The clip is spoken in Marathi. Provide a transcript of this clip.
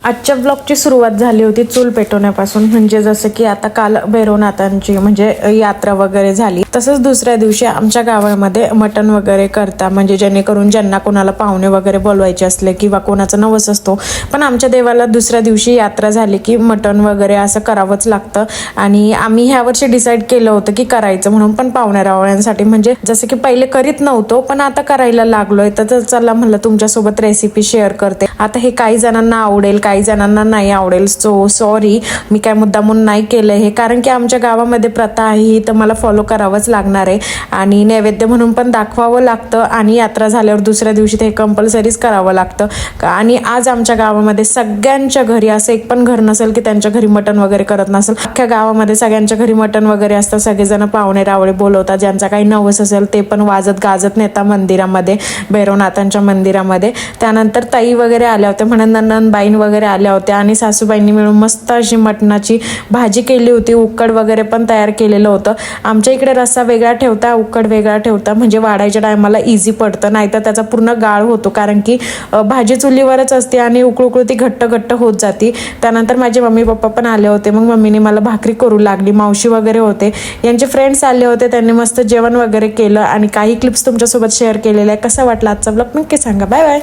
आजच्या ब्लॉगची सुरुवात झाली होती चूल पेटवण्यापासून. म्हणजे जसं की आता काल भैरवनाथांची म्हणजे यात्रा वगैरे झाली, तसंच दुसऱ्या दिवशी आमच्या गावामध्ये मटण वगैरे करता, म्हणजे जेणेकरून ज्यांना कोणाला पाहुणे वगैरे बोलवायचे असले किंवा कोणाचा नवस असतो, पण आमच्या देवाला दुसऱ्या दिवशी यात्रा झाली की मटण वगैरे असं करावंच लागतं. आणि आम्ही ह्या वर्षी डिसाईड केलं होतं की करायचं म्हणून, पण पाहुण्या रावळ्यांसाठी, म्हणजे जसं की पहिले करीत नव्हतो पण आता करायला लागलोय. तर चला म्हणलं तुमच्यासोबत रेसिपी शेअर करते. आता हे काही जणांना आवडेल, काही जणांना नाही आवडेल, सो सॉरी, मी काय मुद्दामून नाही केलं हे, कारण की आमच्या गावामध्ये प्रथा आहे ही, तर मला फॉलो करावंच लागणार आहे आणि नैवेद्य म्हणून पण दाखवावं लागतं आणि यात्रा झाल्यावर दुसऱ्या दिवशी ते कंपल्सरीच करावं लागतं. आणि आज आमच्या गावामध्ये सगळ्यांच्या घरी असं एक पण घर नसेल की त्यांच्या घरी मटण वगैरे करत नसेल. अख्ख्या गावामध्ये सगळ्यांच्या घरी मटण वगैरे असतं. सगळेजण पाहुणे रावळे बोलवतात, ज्यांचा काही नवस असेल ते पण वाजत गाजत नेता मंदिरामध्ये, भैरवनाथांच्या मंदिरामध्ये. त्यानंतर ताई वगैरे आल्या होत्या, म्हणून नंदनबाईन वगैरे आल्या होत्या आणि सासूबाईंनी मिळून मस्त अशी मटणाची भाजी केली होती. उकड वगैरे पण तयार केलेलं होतं. आमच्या इकडे रस्सा वेगळा ठेवता, उकड वेगळा ठेवता, म्हणजे वाढायच्या टायमाला इझी पडतं, नाहीतर त्याचा पूर्ण गाळ होतो, कारण की भाजी चुलीवरच असते आणि उकळू ती घट्ट घट्ट होत जाते. त्यानंतर माझे मम्मी पप्पा पण आले होते, मग मम्मीने मला भाकरी करू लागली. मावशी वगैरे होते, यांचे फ्रेंड्स आले होते, त्यांनी मस्त जेवण वगैरे केलं आणि काही क्लिप्स तुमच्यासोबत शेअर केलेल्या आहे. कसा वाटला आजचा ब्लॉग नक्की सांगा. Bye bye.